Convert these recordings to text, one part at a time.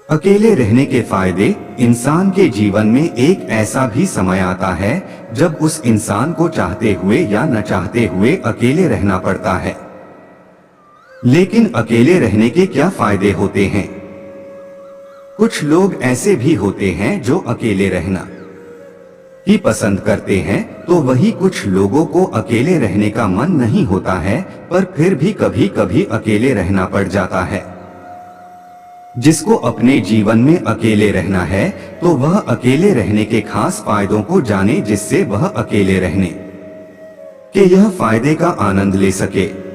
अकेले रहने के फायदे। इंसान के जीवन में एक ऐसा भी समय आता है जब उस इंसान को चाहते हुए या न चाहते हुए अकेले रहना पड़ता है। लेकिन अकेले रहने के क्या फायदे होते हैं? कुछ लोग ऐसे भी होते हैं जो अकेले रहना ही पसंद करते हैं, तो वही कुछ लोगों को अकेले रहने का मन नहीं होता है, पर फिर भी कभी कभी अकेले रहना पड़ जाता है। जिसको अपने जीवन में अकेले रहना है, तो वह अकेले रहने के खास फायदों को जाने, जिससे वह अकेले रहने के यह फायदे का आनंद ले सके।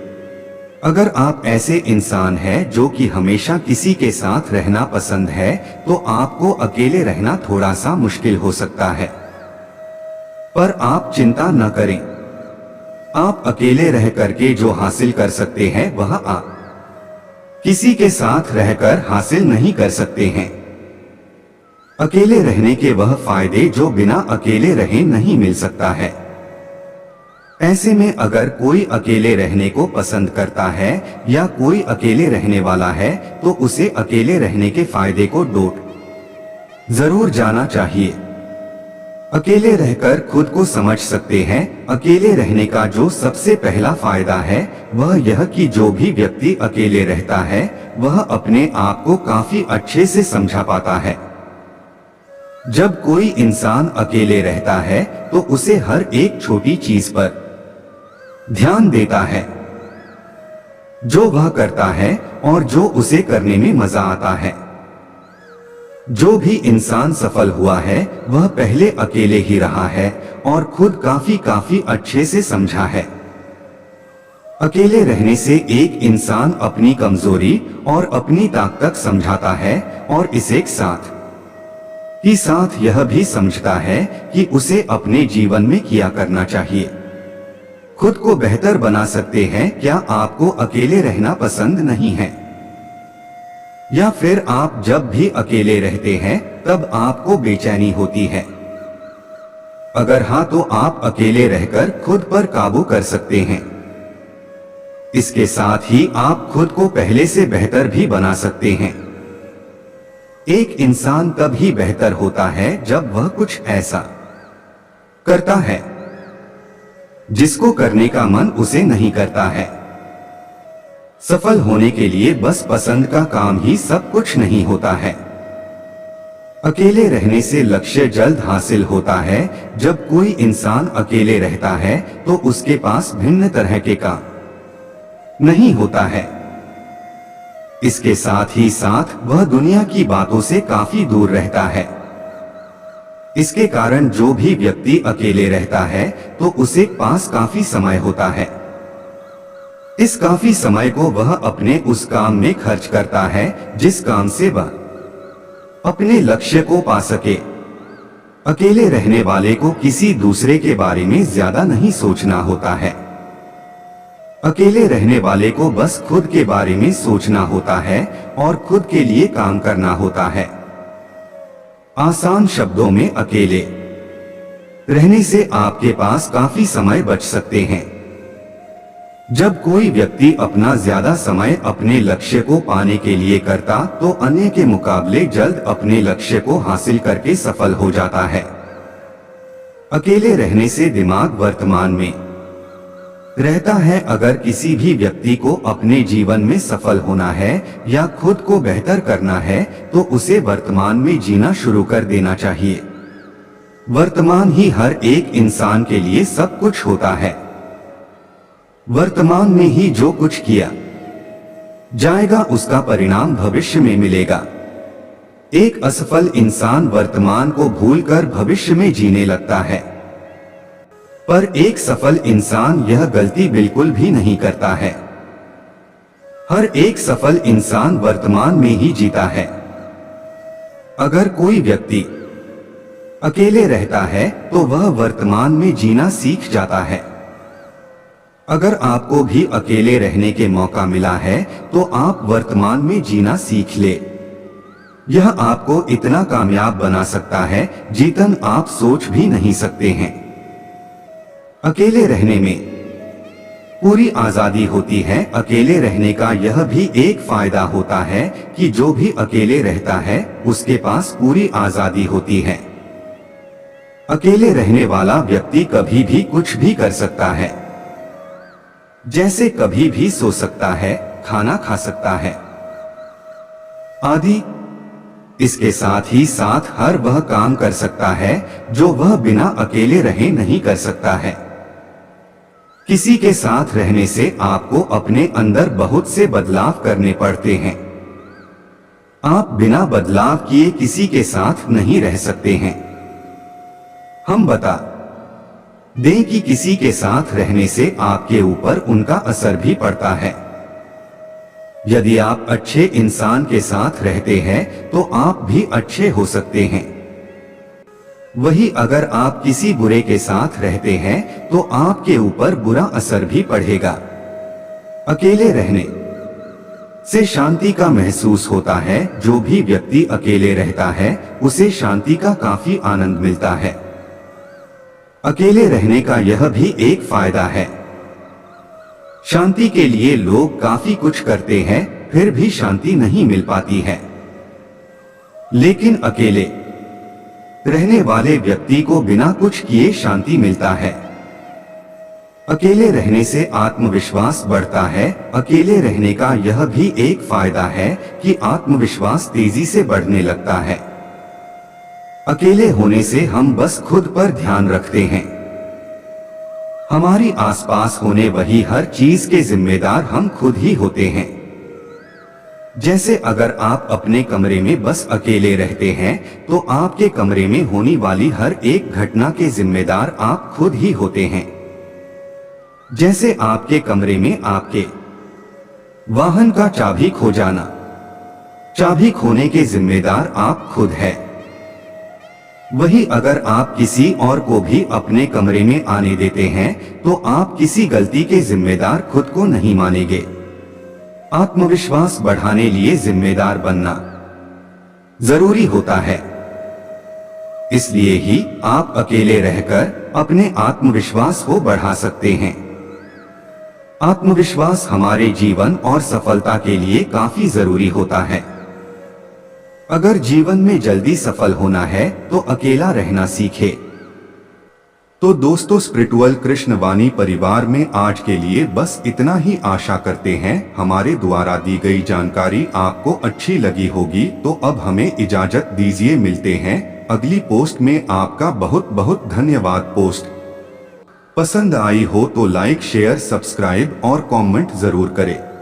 अगर आप ऐसे इंसान हैं जो कि हमेशा किसी के साथ रहना पसंद है, तो आपको अकेले रहना थोड़ा सा मुश्किल हो सकता है। पर आप चिंता न करें, आप अकेले रह करके जो हासिल कर सकते हैं वह आप किसी के साथ रहकर हासिल नहीं कर सकते हैं। अकेले रहने के वह फायदे जो बिना अकेले रहे नहीं मिल सकता है। ऐसे में अगर कोई अकेले रहने को पसंद करता है या कोई अकेले रहने वाला है, तो उसे अकेले रहने के फायदे को जरूर जाना चाहिए। अकेले रहकर खुद को समझ सकते हैं। अकेले रहने का जो सबसे पहला फायदा है वह यह कि जो भी व्यक्ति अकेले रहता है वह अपने आप को काफी अच्छे से समझा पाता है। जब कोई इंसान अकेले रहता है तो उसे हर एक छोटी चीज पर ध्यान देता है जो वह करता है और जो उसे करने में मजा आता है। जो भी इंसान सफल हुआ है वह पहले अकेले ही रहा है और खुद काफी अच्छे से समझा है। अकेले रहने से एक इंसान अपनी कमजोरी और अपनी ताकत समझाता है और इसे साथ यह भी समझता है कि उसे अपने जीवन में क्या करना चाहिए। खुद को बेहतर बना सकते हैं। क्या आपको अकेले रहना पसंद नहीं है? या फिर आप जब भी अकेले रहते हैं तब आपको बेचैनी होती है? अगर हाँ, तो आप अकेले रहकर खुद पर काबू कर सकते हैं। इसके साथ ही आप खुद को पहले से बेहतर भी बना सकते हैं। एक इंसान तब ही बेहतर होता है जब वह कुछ ऐसा करता है जिसको करने का मन उसे नहीं करता है। सफल होने के लिए बस पसंद का काम ही सब कुछ नहीं होता है। अकेले रहने से लक्ष्य जल्द हासिल होता है। जब कोई इंसान अकेले रहता है तो उसके पास भिन्न तरह के काम नहीं होता है। इसके साथ ही साथ वह दुनिया की बातों से काफी दूर रहता है। इसके कारण जो भी व्यक्ति अकेले रहता है तो उसे पास काफी समय होता है। इस काफी समय को वह अपने उस काम में खर्च करता है जिस काम से वह अपने लक्ष्य को पा सके। अकेले रहने वाले को किसी दूसरे के बारे में ज्यादा नहीं सोचना होता है। अकेले रहने वाले को बस खुद के बारे में सोचना होता है और खुद के लिए काम करना होता है। आसान शब्दों में, अकेले रहने से आपके पास काफी समय बच सकते हैं। जब कोई व्यक्ति अपना ज्यादा समय अपने लक्ष्य को पाने के लिए करता तो अन्य के मुकाबले जल्द अपने लक्ष्य को हासिल करके सफल हो जाता है। अकेले रहने से दिमाग वर्तमान में रहता है। अगर किसी भी व्यक्ति को अपने जीवन में सफल होना है या खुद को बेहतर करना है तो उसे वर्तमान में जीना शुरू कर देना चाहिए। वर्तमान ही हर एक इंसान के लिए सब कुछ होता है। वर्तमान में ही जो कुछ किया जाएगा उसका परिणाम भविष्य में मिलेगा। एक असफल इंसान वर्तमान को भूलकर भविष्य में जीने लगता है, पर एक सफल इंसान यह गलती बिल्कुल भी नहीं करता है। हर एक सफल इंसान वर्तमान में ही जीता है। अगर कोई व्यक्ति अकेले रहता है तो वह वर्तमान में जीना सीख जाता है। अगर आपको भी अकेले रहने के मौका मिला है तो आप वर्तमान में जीना सीख ले। यह आपको इतना कामयाब बना सकता है जितना आप सोच भी नहीं सकते हैं। अकेले रहने में पूरी आजादी होती है। अकेले रहने का यह भी एक फायदा होता है कि जो भी अकेले रहता है उसके पास पूरी आजादी होती है। अकेले रहने वाला व्यक्ति कभी भी कुछ भी कर सकता है, जैसे कभी भी सो सकता है, खाना खा सकता है आदि। इसके साथ ही साथ हर वह काम कर सकता है जो वह बिना अकेले रहे नहीं कर सकता है। किसी के साथ रहने से आपको अपने अंदर बहुत से बदलाव करने पड़ते हैं। आप बिना बदलाव किए किसी के साथ नहीं रह सकते हैं। हम बता दें कि किसी के साथ रहने से आपके ऊपर उनका असर भी पड़ता है। यदि आप अच्छे इंसान के साथ रहते हैं तो आप भी अच्छे हो सकते हैं। वही अगर आप किसी बुरे के साथ रहते हैं तो आपके ऊपर बुरा असर भी पड़ेगा। अकेले रहने से शांति का महसूस होता है। जो भी व्यक्ति अकेले रहता है उसे शांति का काफी आनंद मिलता है। अकेले रहने का यह भी एक फायदा है। शांति के लिए लोग काफी कुछ करते हैं फिर भी शांति नहीं मिल पाती है। लेकिन अकेले रहने वाले व्यक्ति को बिना कुछ किए शांति मिलता है। अकेले रहने से आत्मविश्वास बढ़ता है। अकेले रहने का यह भी एक फायदा है कि आत्मविश्वास तेजी से बढ़ने लगता है। अकेले होने से हम बस खुद पर ध्यान रखते हैं। हमारी आसपास होने वही हर चीज के जिम्मेदार हम खुद ही होते हैं। जैसे अगर आप अपने कमरे में बस अकेले रहते हैं तो आपके कमरे में होने वाली हर एक घटना के जिम्मेदार आप खुद ही होते हैं। जैसे आपके कमरे में आपके वाहन का चाबी खो जाना, चाबी खोने के जिम्मेदार आप खुद हैं। वही अगर आप किसी और को भी अपने कमरे में आने देते हैं तो आप किसी गलती के जिम्मेदार खुद को नहीं मानेंगे। आत्मविश्वास बढ़ाने लिए जिम्मेदार बनना जरूरी होता है। इसलिए ही आप अकेले रहकर अपने आत्मविश्वास को बढ़ा सकते हैं। आत्मविश्वास हमारे जीवन और सफलता के लिए काफी जरूरी होता है। अगर जीवन में जल्दी सफल होना है तो अकेला रहना सीखे। तो दोस्तों, स्पिरिचुअल कृष्ण वाणी परिवार में आज के लिए बस इतना ही। आशा करते हैं हमारे द्वारा दी गई जानकारी आपको अच्छी लगी होगी। तो अब हमें इजाजत दीजिए, मिलते हैं अगली पोस्ट में। आपका बहुत बहुत धन्यवाद। पोस्ट पसंद आई हो तो लाइक, शेयर, सब्सक्राइब और कमेंट जरूर करें।